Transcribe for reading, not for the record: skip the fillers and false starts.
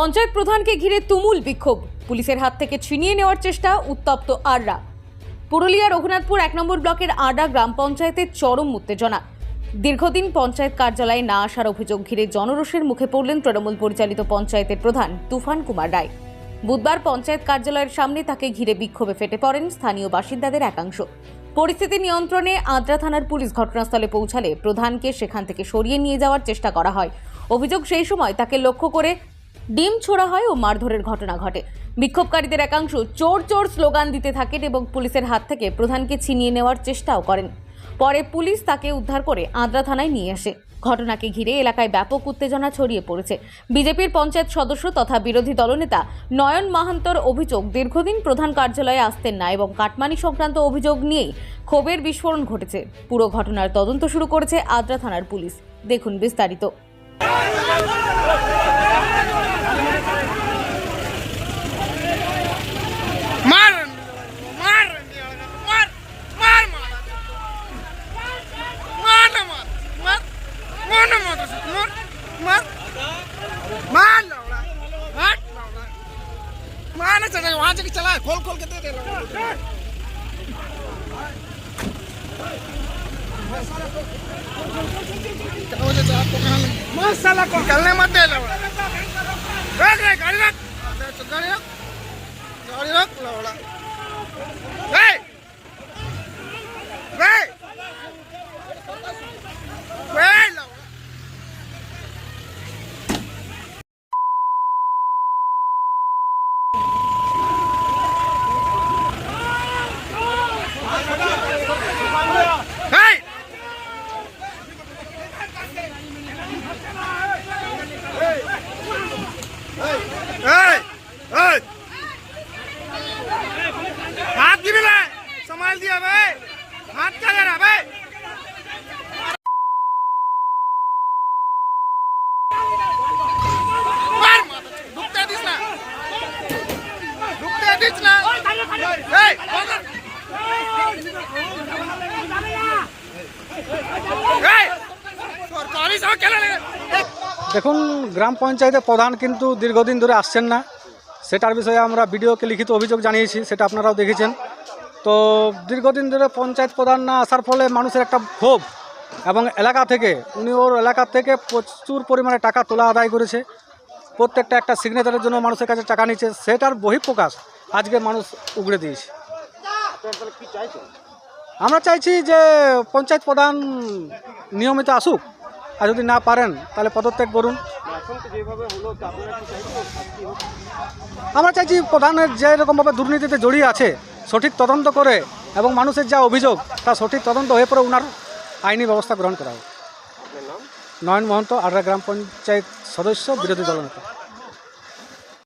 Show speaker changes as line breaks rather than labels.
পঞ্চায়েত প্রধানকে ঘিরে তুমুল বিক্ষোভ, পুলিশের হাত থেকে ছিনিয়ে নেওয়ার চেষ্টা, উত্তপ্ত আররা। পুরুলিয়া রঘুনাথপুর 1 নম্বর ব্লকের আররা গ্রাম পঞ্চায়েতের চরম উত্তেজনা। দীর্ঘদিন পঞ্চায়েত কার্যালয়ে না আসার অভিযোগ ঘিরে জনরোষের মুখে পড়লেন তৃণমূল পরিচালিত পঞ্চায়েতের প্রধান তুফান কুমার রায়। বুধবার পঞ্চায়েত কার্যালয়ের সামনে তাকে ঘিরে বিক্ষোভে ফেটে পড়েন স্থানীয় বাসিন্দাদের একাংশ। পরিস্থিতি নিয়ন্ত্রণে আদ্রা থানার পুলিশ ঘটনাস্থলে পৌঁছালে প্রধানকে সেখান থেকে সরিয়ে নিয়ে যাওয়ার চেষ্টা করা হয়। অভিযোগ, সেই সময় তাকে লক্ষ্য করে ডিম ছোড়া হয় ও মারধরের ঘটনা ঘটে। বিক্ষোভকারীদের একাংশ চোর চোর স্লোগান দিতে থাকেন এবং পুলিশের হাত থেকে প্রধানকে ছিনিয়ে নেওয়ার চেষ্টাও করেন। পরে পুলিশ তাকে উদ্ধার করে আদ্রা থানায় নিয়ে আসে। ঘটনাকে ঘিরে এলাকায় ব্যাপক উত্তেজনা ছড়িয়ে পড়েছে। বিজেপির পঞ্চায়েত সদস্য তথা বিরোধী দলনেতা নয়ন মাহান্তর অভিযোগ, দীর্ঘদিন প্রধান কার্যালয়ে আসতেন না এবং কাটমানি সংক্রান্ত অভিযোগ নিয়েই ক্ষোভের বিস্ফোরণ ঘটেছে। পুরো ঘটনার তদন্ত শুরু করেছে আদ্রা থানার পুলিশ। দেখুন বিস্তারিত।
वहां से चला खोल खोल के दे दे मसाला को निकलने मत दे लवड़ा रख गाड़ी रख गाड़ी रख गाड़ी रख लवड़ा ए ए ए लवड़ा हाथ भी मिला संभाल दिया भाई, हाथ क्या कर रहा भाई? दुखते दिसना सरकारी सब खेला
দেখুন, গ্রাম পঞ্চায়েতের প্রধান কিন্তু দীর্ঘদিন ধরে আসছেন না। সেটার বিষয়ে আমরা ভিডিওকে লিখিত অভিযোগ জানিয়েছি, সেটা আপনারাও দেখেছেন। তো দীর্ঘদিন ধরে পঞ্চায়েত প্রধান না আসার ফলে মানুষের একটা ক্ষোভ, এবং এলাকা থেকে উনি ওর এলাকা থেকে প্রচুর পরিমাণে টাকা তোলা আদায় করেছে। প্রত্যেকটা একটা সিগনেচারের জন্য মানুষের কাছে টাকা নিচ্ছে, সেটার বহিঃপ্রকাশ আজকে মানুষ উগড়ে দিয়েছে। আমরা চাইছি যে পঞ্চায়েত প্রধান নিয়মিত আসুক, আর যদি না পারেন তাহলে পদত্যাগ করুন। আমরা চাইছি প্রধানের যেরকমভাবে দুর্নীতিতে জড়িয়ে আছে সঠিক তদন্ত করে, এবং মানুষের যা অভিযোগ তা সঠিক তদন্ত হয়ে পড়ে ওনার আইনি ব্যবস্থা গ্রহণ করা হোক। নয়ন মহন্ত, আররা গ্রাম পঞ্চায়েত সদস্য, বিরোধী দলনেতা।